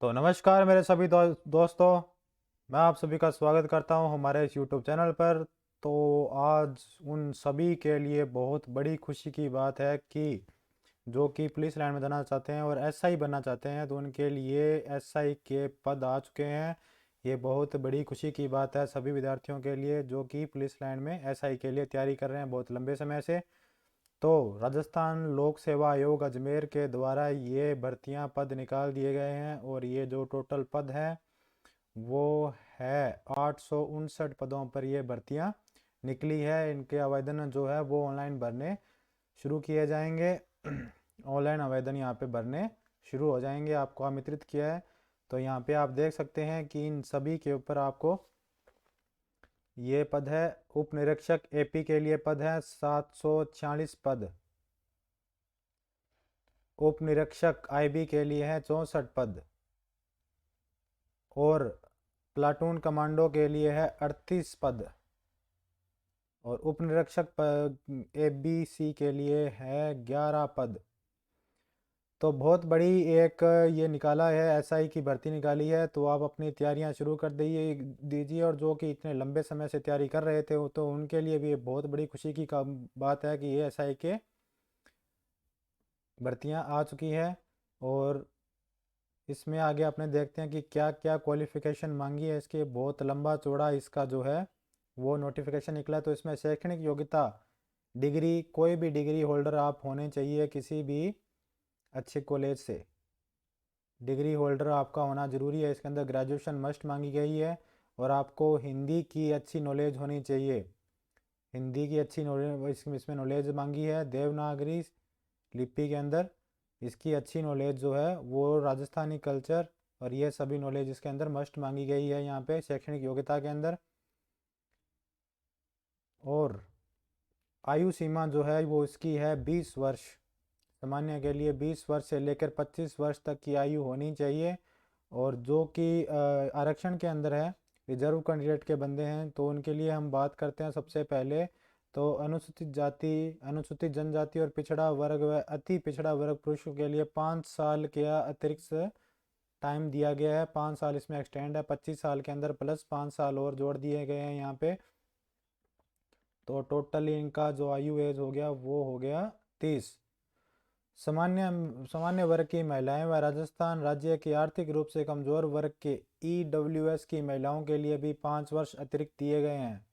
तो नमस्कार मेरे सभी दोस्तों। मैं आप सभी का स्वागत करता हूं हमारे इस YouTube चैनल पर। तो आज उन सभी के लिए बहुत बड़ी खुशी की बात है कि जो कि पुलिस लाइन में जाना चाहते हैं और एसआई बनना चाहते हैं, तो उनके लिए एसआई के पद आ चुके हैं। ये बहुत बड़ी खुशी की बात है सभी विद्यार्थियों के लिए जो कि पुलिस लाइन में एसआई के लिए तैयारी कर रहे हैं बहुत लंबे समय से। तो राजस्थान लोक सेवा आयोग अजमेर के द्वारा ये भर्तियां पद निकाल दिए गए हैं और ये जो टोटल पद है वो है 859 पदों पर ये भर्तियां निकली है। इनके आवेदन जो है वो ऑनलाइन भरने शुरू किए जाएंगे। ऑनलाइन आवेदन यहाँ पे भरने शुरू हो जाएंगे, आपको आमंत्रित किया है। तो यहाँ पे आप देख सकते हैं कि इन सभी के ऊपर आपको ये पद है। उप निरीक्षक एपी के लिए पद है 746 पद। उप निरीक्षक आईबी के लिए है 64 पद और प्लाटून कमांडो के लिए है 38 पद और उप निरीक्षक एबीसी के लिए है 11 पद। तो बहुत बड़ी एक ये निकाला है, एसआई की भर्ती निकाली है। तो आप अपनी तैयारियां शुरू कर दीजिए और जो कि इतने लंबे समय से तैयारी कर रहे थे तो उनके लिए भी बहुत बड़ी खुशी की बात है कि ये एसआई के भर्तियां आ चुकी है। और इसमें आगे अपने देखते हैं कि क्या क्या क्वालिफिकेशन मांगी है। इसके बहुत लंबा चौड़ा इसका जो है वो नोटिफिकेशन निकला। तो इसमें शैक्षणिक योग्यता डिग्री, कोई भी डिग्री होल्डर आप होने चाहिए किसी भी अच्छे कॉलेज से। डिग्री होल्डर आपका होना ज़रूरी है। इसके अंदर ग्रेजुएशन मस्ट मांगी गई है और आपको हिंदी की अच्छी नॉलेज होनी चाहिए। हिंदी की अच्छी नॉलेज इसमें नॉलेज मांगी है। देवनागरी लिपि के अंदर इसकी अच्छी नॉलेज जो है वो राजस्थानी कल्चर और ये सभी नॉलेज इसके अंदर मस्ट मांगी गई है यहाँ पे शैक्षणिक योग्यता के अंदर। और आयु सीमा जो है वो इसकी है 20 वर्ष। सामान्य के लिए 20 वर्ष से लेकर 25 वर्ष तक की आयु होनी चाहिए। और जो कि आरक्षण के अंदर है, रिजर्व कैंडिडेट के बंदे हैं, तो उनके लिए हम बात करते हैं सबसे पहले। तो अनुसूचित जाति, अनुसूचित जनजाति और पिछड़ा वर्ग व अति पिछड़ा वर्ग पुरुषों के लिए 5 साल के अतिरिक्त टाइम दिया गया है। 5 साल इसमें एक्सटेंड है, 25 साल के अंदर प्लस 5 साल और जोड़ दिए गए हैं यहाँ पे। तो टोटल इनका जो आयु एज हो गया वो हो गया 30। सामान्य सामान्य वर्ग की महिलाएं व राजस्थान राज्य के आर्थिक रूप से कमजोर वर्ग के ईडब्ल्यूएस की महिलाओं के लिए भी 5 वर्ष अतिरिक्त दिए गए हैं।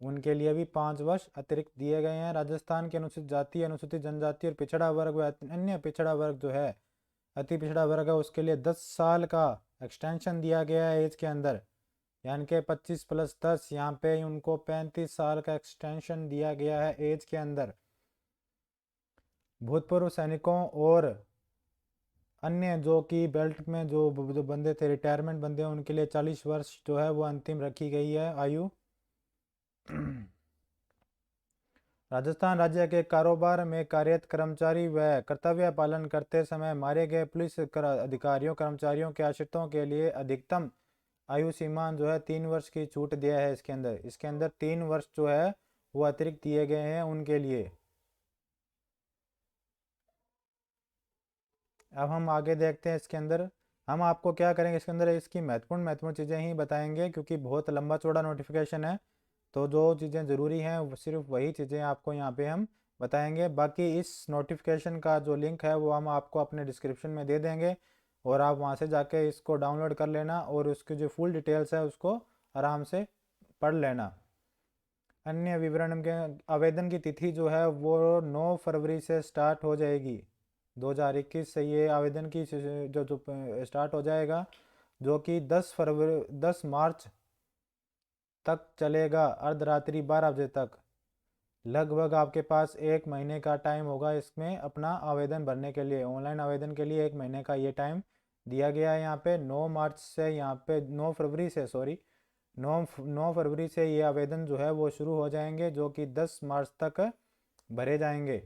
उनके लिए भी 5 वर्ष अतिरिक्त दिए गए हैं। राजस्थान के अनुसूचित जाति, अनुसूचित जनजाति और पिछड़ा वर्ग व अन्य पिछड़ा वर्ग जो है, अति पिछड़ा वर्ग है, उसके लिए 10 साल का एक्सटेंशन दिया गया है एज के अंदर। यानी कि 25 + 10 यहाँ पे उनको 35 साल का एक्सटेंशन दिया गया है एज के अंदर। भूतपूर्व सैनिकों और अन्य जो कि बेल्ट में जो जो बंदे थे, रिटायरमेंट बंदे, उनके लिए 40 वर्ष जो है वो अंतिम रखी गई है आयु। राजस्थान राज्य के कारोबार में कार्यरत कर्मचारी व कर्तव्य पालन करते समय मारे गए पुलिस अधिकारियों कर्मचारियों के आश्रितों के लिए अधिकतम आयु सीमा जो है 3 वर्ष की छूट दिया है। इसके अंदर 3 वर्ष जो है वो अतिरिक्त दिए गए हैं उनके लिए। अब हम आगे देखते हैं इसके अंदर हम आपको क्या करेंगे। इसके अंदर इसकी महत्वपूर्ण महत्वपूर्ण चीज़ें ही बताएंगे क्योंकि बहुत लंबा चौड़ा नोटिफिकेशन है। तो जो चीज़ें ज़रूरी हैं वो सिर्फ वही चीज़ें आपको यहाँ पे हम बताएंगे। बाकी इस नोटिफिकेशन का जो लिंक है वो हम आपको अपने डिस्क्रिप्शन में दे देंगे और आप वहाँ से जाके इसको डाउनलोड कर लेना और उसकी जो फुल डिटेल्स है उसको आराम से पढ़ लेना। अन्य विवरण के आवेदन की तिथि जो है वो 9 फरवरी से स्टार्ट हो जाएगी। 2021 से ये आवेदन की जो जो स्टार्ट हो जाएगा, जो कि 10 मार्च तक चलेगा अर्धरात्रि 12 बजे तक। लगभग आपके पास 1 महीने का टाइम होगा इसमें अपना आवेदन भरने के लिए। ऑनलाइन आवेदन के लिए 1 महीने का ये टाइम दिया गया है यहाँ पे। 9 मार्च से यहाँ पे 9 फरवरी से ये आवेदन जो है वो शुरू हो जाएंगे जो कि 10 मार्च तक भरे जाएंगे।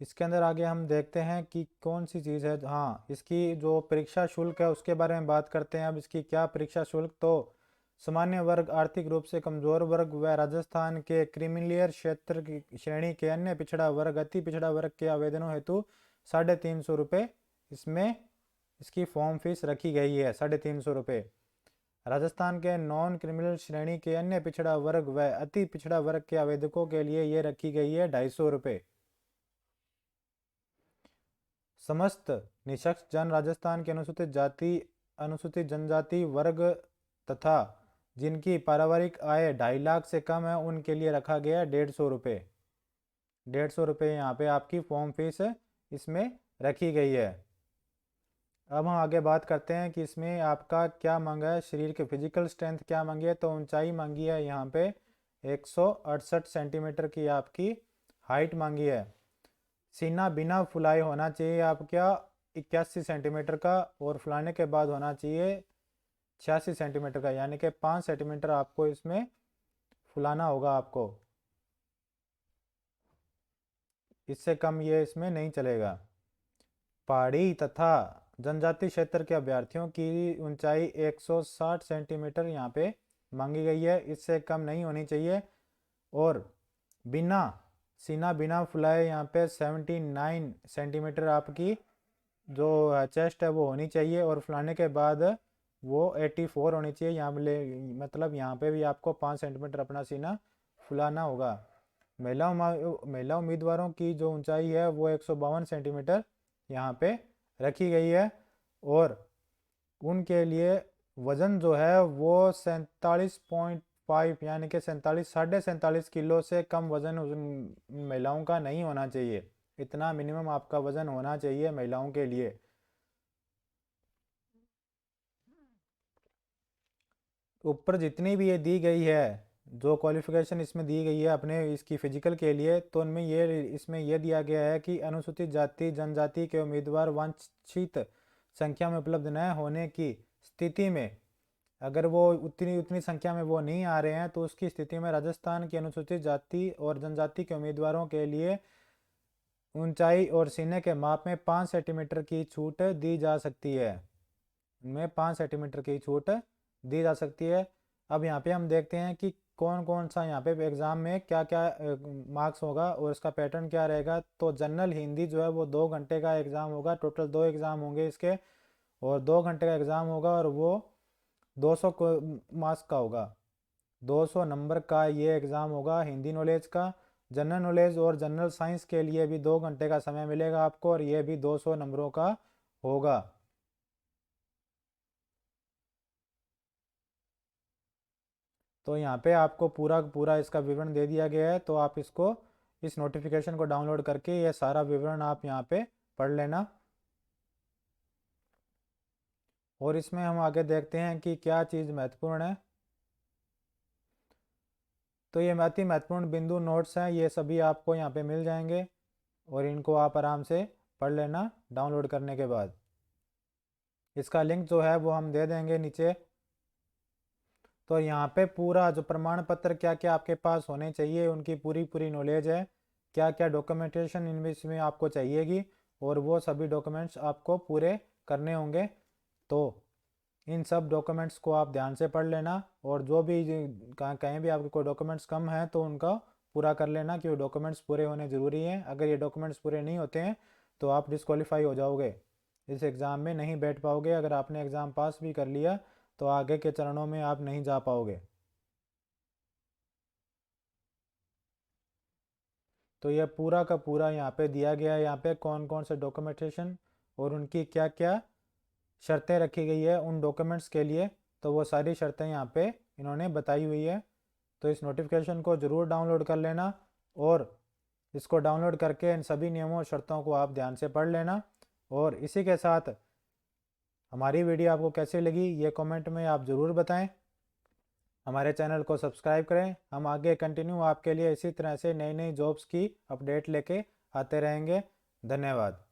इसके अंदर आगे हम देखते हैं कि कौन सी चीज़ है। हाँ, इसकी जो परीक्षा शुल्क है उसके बारे में बात करते हैं। अब इसकी क्या परीक्षा शुल्क, तो सामान्य वर्ग, आर्थिक रूप से कमजोर वर्ग व राजस्थान के क्रीमिलियर क्षेत्र की श्रेणी के अन्य पिछड़ा वर्ग, अति पिछड़ा वर्ग के आवेदनों हेतु ₹350 रुपये इसमें इसकी फॉर्म फीस रखी गई है, ₹350 रुपये। राजस्थान के नॉन क्रिमिनल श्रेणी के अन्य पिछड़ा वर्ग व अति पिछड़ा वर्ग के आवेदकों के लिए ये रखी गई है ₹250। समस्त निशक्त जन राजस्थान के अनुसूचित जाति अनुसूचित जनजाति वर्ग तथा जिनकी पारिवारिक आय 2.5 लाख से कम है उनके लिए रखा गया है ₹150। ₹150 यहाँ पे आपकी फॉर्म फीस इसमें रखी गई है। अब हम आगे बात करते हैं कि इसमें आपका क्या मांगा है, शरीर के फिजिकल स्ट्रेंथ क्या मांगी है। तो ऊंचाई मांगी है यहाँ पे 168 सेंटीमीटर की आपकी हाइट मांगी है। सीना बिना फुलाए होना चाहिए आपका 81 सेंटीमीटर का और फुलाने के बाद होना चाहिए 86 सेंटीमीटर का, यानी कि 5 सेंटीमीटर आपको इसमें फुलाना होगा आपको, इससे कम ये इसमें नहीं चलेगा। पहाड़ी तथा जनजाति क्षेत्र के अभ्यर्थियों की ऊंचाई 160 सेंटीमीटर यहाँ पे मांगी गई है, इससे कम नहीं होनी चाहिए। और सीना बिना फुलाए यहाँ पे 79 सेंटीमीटर आपकी जो चेस्ट है वो होनी चाहिए और फुलाने के बाद वो 84 होनी चाहिए। यहाँ मतलब यहाँ पे भी आपको 5 सेंटीमीटर अपना सीना फुलाना होगा। महिला उम्मीदवारों की जो ऊंचाई है वो 152 सेंटीमीटर यहाँ पे रखी गई है और उनके लिए वज़न जो है वो 47.5 यानी कि 47.5 किलो से कम वज़न महिलाओं का नहीं होना चाहिए। इतना मिनिमम आपका वज़न होना चाहिए महिलाओं के लिए। ऊपर जितनी भी ये दी गई है, जो क्वालिफिकेशन इसमें दी गई है अपने इसकी फिजिकल के लिए, तो उनमें इसमें यह दिया गया है कि अनुसूचित जाति जनजाति के उम्मीदवार वांछित संख्या में उपलब्ध न होने की स्थिति में, अगर वो उतनी संख्या में वो नहीं आ रहे हैं तो उसकी स्थिति में राजस्थान की अनुसूचित जाति और जनजाति के उम्मीदवारों के लिए ऊंचाई और सीने के माप में 5 सेंटीमीटर की छूट दी जा सकती है। इनमें 5 सेंटीमीटर की छूट दी जा सकती है। अब यहाँ पे हम देखते हैं कि कौन कौन सा यहाँ पे एग्ज़ाम में क्या क्या मार्क्स होगा और इसका पैटर्न क्या रहेगा। तो जनरल हिंदी जो है वो 2 घंटे का एग्ज़ाम होगा, टोटल 2 एग्ज़ाम होंगे इसके और 2 घंटे का एग्ज़ाम होगा और वो 200 मार्क्स का होगा। 200 नंबर का ये एग्ज़ाम होगा हिंदी नॉलेज का। जनरल नॉलेज और जनरल साइंस के लिए भी 2 घंटे का समय मिलेगा आपको और ये भी 200 नंबरों का होगा। तो यहाँ पे आपको पूरा इसका विवरण दे दिया गया है, तो आप इस नोटिफिकेशन को डाउनलोड करके ये सारा विवरण आप यहाँ पे पढ़ लेना। और इसमें हम आगे देखते हैं कि क्या चीज़ महत्वपूर्ण है। तो ये अति महत्वपूर्ण बिंदु नोट्स हैं, ये सभी आपको यहाँ पे मिल जाएंगे और इनको आप आराम से पढ़ लेना डाउनलोड करने के बाद। इसका लिंक जो है वो हम दे देंगे नीचे। तो यहाँ पे पूरा जो प्रमाण पत्र क्या क्या आपके पास होने चाहिए उनकी पूरी नॉलेज है, क्या क्या डॉक्यूमेंटेशन इनमें इसमें आपको चाहिएगी और वो सभी डॉक्यूमेंट्स आपको पूरे करने होंगे। तो इन सब डॉक्यूमेंट्स को आप ध्यान से पढ़ लेना और जो भी कहीं भी आपके कोई डॉक्यूमेंट्स कम हैं तो उनका पूरा कर लेना, क्योंकि डॉक्यूमेंट्स पूरे होने ज़रूरी हैं। अगर ये डॉक्यूमेंट्स पूरे नहीं होते हैं तो आप डिस्क्वालीफाई हो जाओगे, इस एग्ज़ाम में नहीं बैठ पाओगे। अगर आपने एग्ज़ाम पास भी कर लिया तो आगे के चरणों में आप नहीं जा पाओगे। तो यह पूरा का पूरा यहाँ पे दिया गया है, यहाँ पे कौन कौन से डॉक्यूमेंटेशन और उनकी क्या क्या शर्तें रखी गई है उन डॉक्यूमेंट्स के लिए, तो वो सारी शर्तें यहाँ पे इन्होंने बताई हुई है। तो इस नोटिफिकेशन को ज़रूर डाउनलोड कर लेना और इसको डाउनलोड करके इन सभी नियमों और शर्तों को आप ध्यान से पढ़ लेना। और इसी के साथ हमारी वीडियो आपको कैसी लगी ये कमेंट में आप ज़रूर बताएं। हमारे चैनल को सब्सक्राइब करें, हम आगे कंटिन्यू आपके लिए इसी तरह से नई नई जॉब्स की अपडेट लेके आते रहेंगे। धन्यवाद।